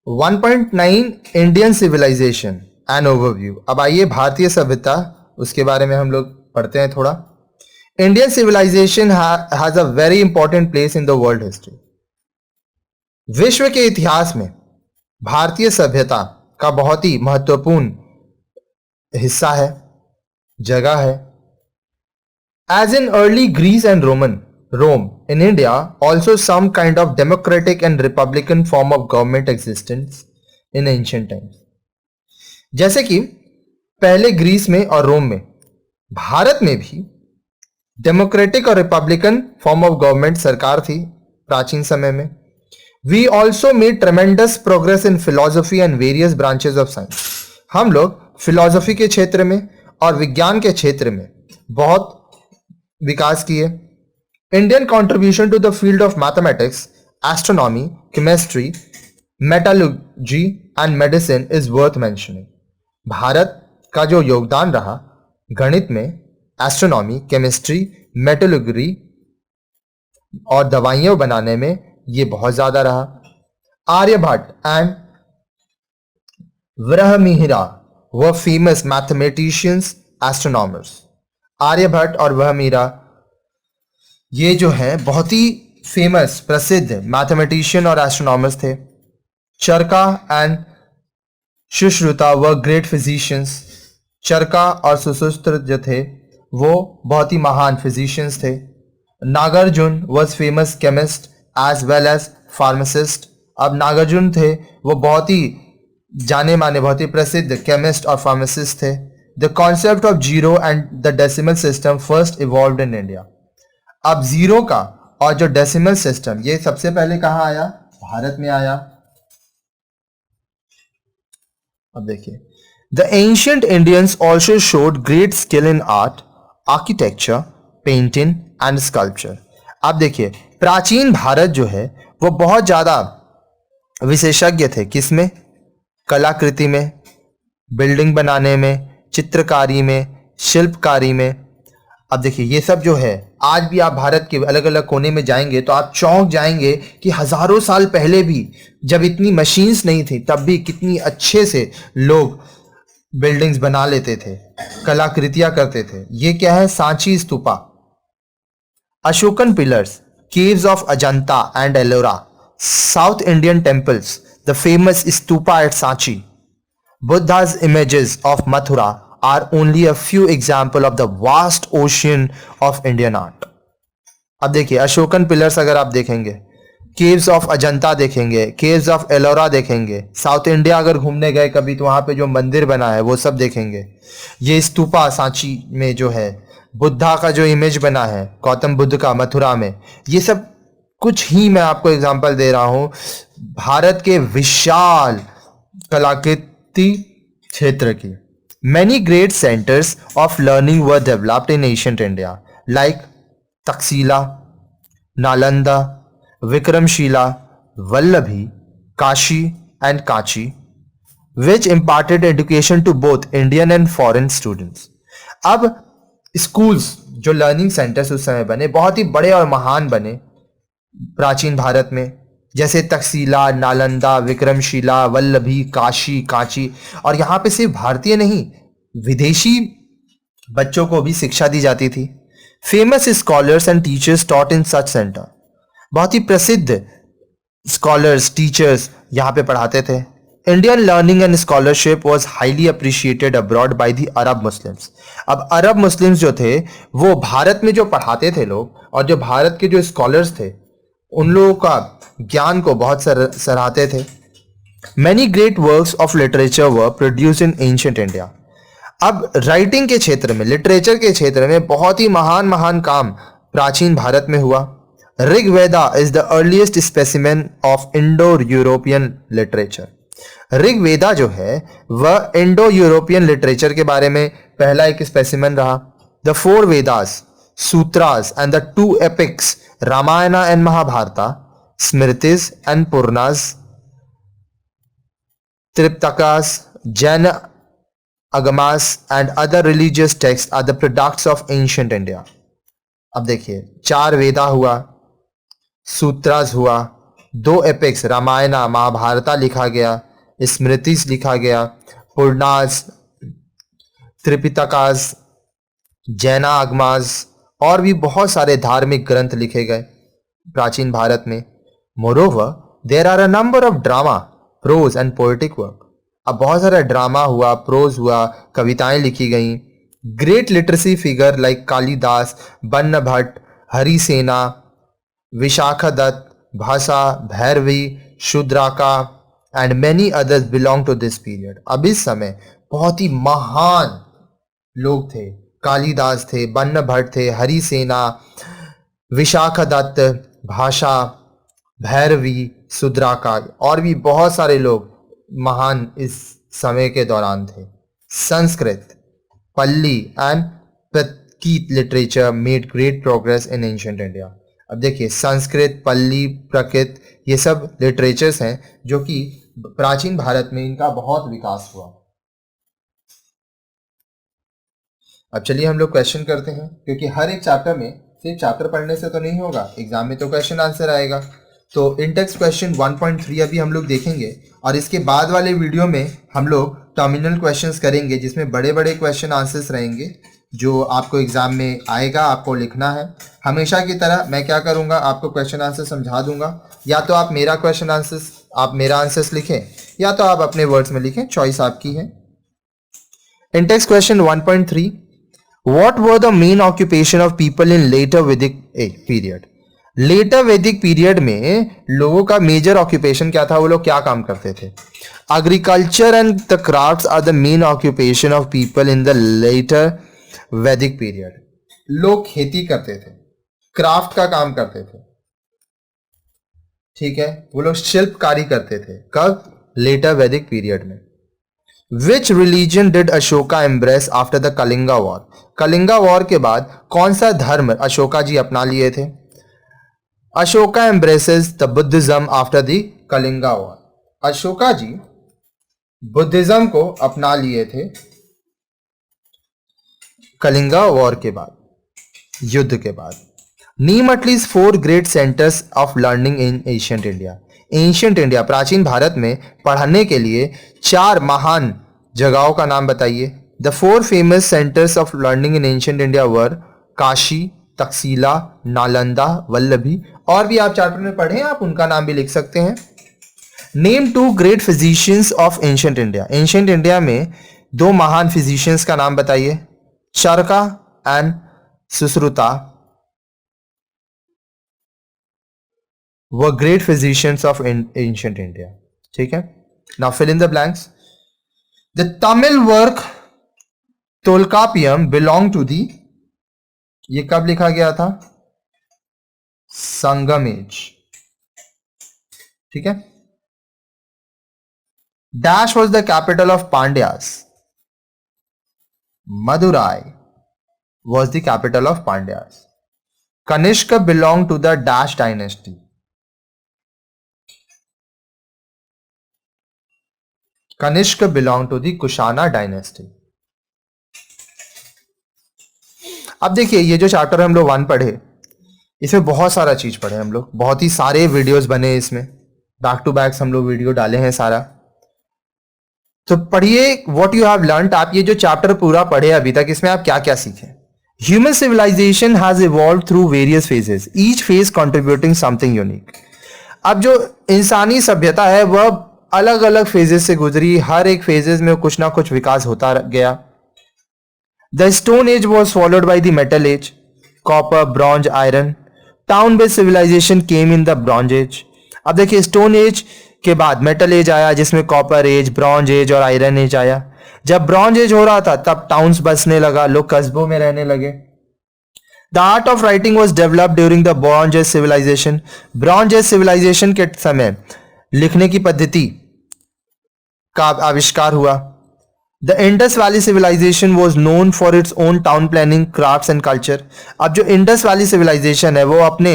1.9 Indian civilisation an overview. अब आइए भारतीय सभ्यता, उसके बारे में हम लोग पढ़ते हैं थोड़ा। Indian civilization has a very important place in the world history. विश्व के इतिहास में भारतीय सभ्यता का बहुत ही महत्वपूर्ण हिस्सा है, जगह है। As in early Greece and Rome, in India, also some kind of democratic and republican form of government existence in ancient times. जैसे कि पहले ग्रीस में और रोम में, भारत में भी डेमोक्रेटिक और रिपब्लिकन फॉर्म ऑफ गवर्नमेंट सरकार थी प्राचीन समय में। We also made tremendous progress in philosophy and various branches of science. हम लोग फिलोसफी के क्षेत्र में और विज्ञान के क्षेत्र में बहुत विकास किए। Indian contribution to the field of mathematics, astronomy, chemistry, metallurgy and medicine is worth mentioning. Bharat का जो योगदान रहा गणित में, एस्ट्रोनॉमी, केमिस्ट्री, मेटलर्जी और दवाइयां बनाने में, ये बहुत ज्यादा रहा। Aryabhatta and Varahamihira were famous mathematicians, astronomers. Aryabhatta और वराहमिहिर ये जो है बहुत ही फेमस प्रसिद्ध मैथमेटिशियन और एस्ट्रोनॉमर्स थे। चरका एंड सुश्रुता व ग्रेट फिजिशियंस। चरका और सुश्रुत जो थे वो बहुत ही महान फिजिशियंस थे। Nagarjuna was famous chemist as well as pharmacist. अब नागार्जुन थे वो बहुत ही जाने माने, बहुत ही प्रसिद्ध केमिस्ट और फार्मासिस्ट थे। The concept of zero and the decimal system first evolved in India. अब जीरो का और जो डेसिमल सिस्टम, ये सबसे पहले कहां आया? भारत में आया। अब देखिए, the ancient Indians also showed great skill in art, architecture, painting and sculpture. अब देखिए, प्राचीन भारत जो है वो बहुत ज्यादा विशेषज्ञ थे। किसमें? कलाकृति में, बिल्डिंग बनाने में, चित्रकारी में, शिल्पकारी में। अब देखिए, ये सब जो है आज भी आप भारत के अलग अलग कोने में जाएंगे तो आप चौंक जाएंगे कि हजारों साल पहले भी, जब इतनी मशीन्स नहीं थी, तब भी कितनी अच्छे से लोग बिल्डिंग्स बना लेते थे, कलाकृतियां करते थे। ये क्या है? Sanchi stupa, Ashokan pillars, caves of Ajanta and Ellora, south Indian temples, the famous stupa at Sanchi, Buddha's images of Mathura are only a few example of the vast ocean of Indian art. अब देखिए, अशोकन पिलर्स अगर आप देखेंगे, केव्स ऑफ अजंता देखेंगे, केव्स ऑफ एलोरा देखेंगे, साउथ इंडिया अगर घूमने गए कभी तो वहां पे जो मंदिर बना है वो सब देखेंगे। ये स्तूपा सांची में जो है, बुद्धा का जो इमेज बना है गौतम बुद्ध का मथुरा में, ये सब कुछ ही मैं आपको एग्जांपल दे रहा हूं भारत के विशाल कलाकृति क्षेत्र की। Many great centers of learning were developed in ancient India, like Taxila, Nalanda, Vikramshila, Vallabhi, Kashi, and Kachi, which imparted education to both Indian and foreign students. अब schools जो learning centers उस समय बने, बहुत ही बड़े और महान बने प्राचीन भारत में, जैसे तक्षशिला, नालंदा, विक्रमशिला, वल्लभी, काशी, कांची। और यहाँ पे सिर्फ भारतीय नहीं, विदेशी बच्चों को भी शिक्षा दी जाती थी। Famous scholars and teachers taught in such centre. बहुत ही प्रसिद्ध स्कॉलर्स, टीचर्स यहाँ पे पढ़ाते थे। Indian learning and scholarship was highly appreciated abroad by the Arab Muslims. अब अरब मुस्लिम्स जो थे वो भारत में जो पढ़ाते थे लोग, और जो भारत के जो स्कॉलर्स थे उन लोगों का ज्ञान को बहुत सराहते थे। Many great works of literature were produce in ancient India. अब राइटिंग के क्षेत्र में, लिटरेचर के क्षेत्र में बहुत ही महान महान काम प्राचीन भारत में हुआ। Rigveda is the earliest specimen of Indo European literature. Rigveda जो है वह इंडो यूरोपियन लिटरेचर के बारे में पहला एक स्पेसिमेन रहा। The four Vedas, Sutras and the two epics Ramayana and Mahabharata, Smritis and Puranas, Tripitakas, Jain Agamas and other religious text are the products of ancient India. अब देखिए, चार वेदा हुआ, सूत्रास हुआ, दो एपिक्स रामायणा महाभारता लिखा गया, स्मृतिस लिखा गया, पुराणास, त्रिपिटकास, जैना आगमास और भी बहुत सारे धार्मिक ग्रंथ लिखे गए प्राचीन भारत में। Moreover there are a number of drama, prose and poetic work. अब बहुत सारा ड्रामा हुआ, प्रोज हुआ, कविताएं लिखी गई। Great literacy figure like Kalidasa, Bana Bhatta, Harisena, Vishakhadatta, Bhasa, Bhairavi, Shudraka and many others belong to this period. अब इस समय बहुत ही महान लोग थे, कालिदास थे, बन्न भट्ट थे, हरिसेना, विशाखदत्त, भाषा, भैरवी, शूद्राका और भी बहुत सारे लोग महान इस समय के दौरान थे। Sanskrit, Pali and Prakrit literature made great progress in ancient India. अब देखिए संस्कृत, पल्ली, प्रकृत ये सब लिटरेचर्स हैं जो कि प्राचीन भारत में इनका बहुत विकास हुआ। अब चलिए हम लोग क्वेश्चन करते हैं, क्योंकि हर एक चैप्टर में सिर्फ चैप्टर पढ़ने से तो नहीं होगा, एग्जाम में तो क्वेश्चन आंसर आएगा। तो इंटेक्स क्वेश्चन 1.3 अभी हम लोग देखेंगे और इसके बाद वाले वीडियो में हम लोग टर्मिनल क्वेश्चंस करेंगे जिसमें बड़े बड़े क्वेश्चन आंसर्स रहेंगे जो आपको एग्जाम में आएगा, आपको लिखना है। हमेशा की तरह मैं क्या करूंगा, आपको क्वेश्चन आंसर समझा दूंगा, या तो आप मेरा क्वेश्चन आंसर्स आप मेरा आंसर्स लिखें या तो आप अपने वर्ड्स में लिखें, चॉइस आपकी है। Intex question 1.3 What were the main occupation of people in later Vedic period? Later Vedic period में लोगों का मेजर ऑक्यूपेशन क्या था, वो लोग क्या काम करते थे? Agriculture and the crafts are the main occupation of people in the later Vedic period. लोग खेती करते थे, क्राफ्ट का काम करते थे, ठीक है, वो लोग शिल्पकारी करते थे। कब? लेटर वैदिक पीरियड में। विच religion did Ashoka embrace after the Kalinga war? Kalinga war के बाद कौन सा धर्म अशोका जी अपना लिए थे? Ashoka embraces the Buddhism after the Kalinga war. Ashoka ji Buddhism को अपना लिए थे कलिंगा वॉर के बाद, युद्ध के बाद। Name at least 4 great centres of learning in ancient India. Ancient India प्राचीन भारत में पढ़ने के लिए 4 महान जगहों का नाम बताइए। The 4 famous centres of learning in ancient India were Kashi, Takshashila, Nalanda, Vallabhi. और भी आप चैप्टर में पढ़े, आप उनका नाम भी लिख सकते हैं। Name 2 great physicians of ancient India. Ancient India में 2 महान फिजिशियंस का नाम बताइए। Charaka and Sushruta were great physicians of ancient India. ठीक है, now fill in the blanks. The Tamil work Tolkappiyam belonged to the, ये कब लिखा गया था? संगम एज, ठीक है। Dash was the capital of Pandyas. Madurai was the capital of Pandyas. Kanishka belonged to the Dash dynasty. Kanishka belong to the Kushana dynasty. अब देखिए ये जो चैप्टर हम लोग 1 पढ़े, इसमें बहुत सारा चीज पढ़े हम लोग, बहुत ही सारे वीडियोस बने इसमें, बैक टू बैक हम लोग वीडियो डाले हैं सारा। तो पढ़िए व्हाट यू हैव लर्नड। आप ये जो चैप्टर पूरा पढ़े अभी तक, इसमें आप क्या क्या सीखे? Human civilization has evolved through various phases, each phase contributing something unique. अब जो इंसानी सभ्यता है वह अलग अलग फेजेस से गुजरी, हर एक फेजेस में कुछ ना कुछ विकास होता गया। The stone age was followed by the metal age, copper, bronze, iron. Town based civilisation came in the bronze age. अब देखिए स्टोन एज के बाद मेटल एज आया जिसमें कॉपर एज, ब्रॉन्ज एज और आयरन एज आया। जब ब्रॉन्ज एज हो रहा था तब टाउन्स बसने लगा, लोग कस्बों में रहने लगे। The art of writing was developed during the bronze age civilisation. Bronze age civilisation के समय लिखने की पद्धति का आविष्कार हुआ। The Indus valley civilisation was known for its own town planning, crafts and culture. अब जो इंडस वैली सिविलाइजेशन है वो अपने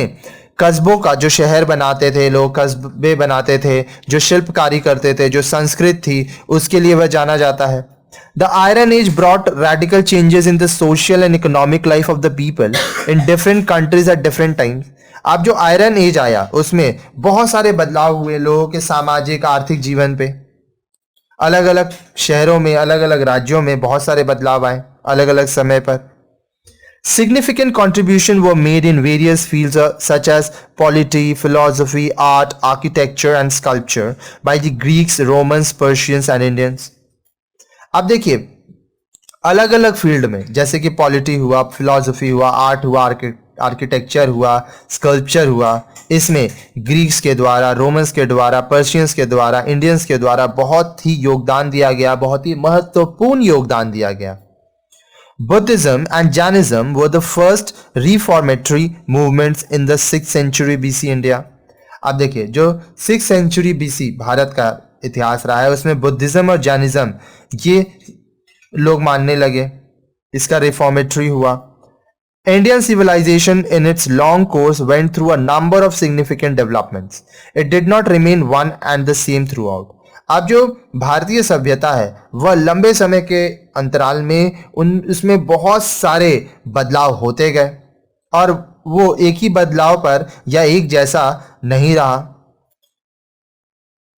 कस्बों का, जो शहर बनाते थे लोग, कस्बे बनाते थे, जो शिल्पकारी करते थे, जो संस्कृत थी, उसके लिए वह जाना जाता है। The iron age brought radical changes in the social and economic life of the people in different countries at different times. अब जो आयरन एज आया उसमें बहुत सारे बदलाव हुए लोगों के सामाजिक आर्थिक जीवन पे। अलग अलग शहरों में, अलग अलग राज्यों में बहुत सारे बदलाव आए अलग अलग समय पर। Significant contributions were made in various fields such as polity, philosophy, art, architecture and sculpture by the Greeks, Romans, Persians and Indians. अब देखिए अलग अलग फील्ड में, जैसे कि पॉलिटी हुआ, फिलॉसफी हुआ, आर्ट हुआ, आर्किटेक्चर हुआ, स्कल्पचर हुआ, इसमें ग्रीक्स के द्वारा, रोमन्स के द्वारा, पर्शियंस के द्वारा, इंडियंस के द्वारा बहुत ही योगदान दिया गया, बहुत ही महत्वपूर्ण योगदान दिया गया। Buddhism and Jainism were the first reformatory movements in the 6th century BC India. अब देखिए जो 6th century BC भारत का इतिहास रहा है उसमें बुद्धिज्म और जैनिज्म ये लोग मानने लगे, इसका रिफॉर्मेटरी हुआ। Indian civilization in its long course went through a number of significant developments. It did not remain one and the same throughout. अब जो भारतीय सभ्यता है वह लंबे समय के अंतराल में उसमें बहुत सारे बदलाव होते गए और वो एक ही बदलाव पर या एक जैसा नहीं रहा।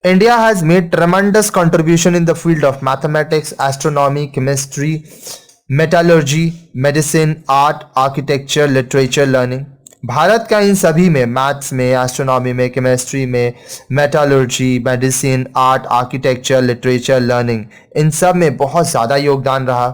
India has made tremendous contribution in the field of mathematics, astronomy, chemistry, metallurgy, medicine, art, architecture, literature, learning. Bharat का इन सभी में, मैथ्स में, एस्ट्रोनॉमी में, केमिस्ट्री में, metallurgy, medicine, art, architecture, literature, learning, इन सब में बहुत ज़्यादा योगदान रहा।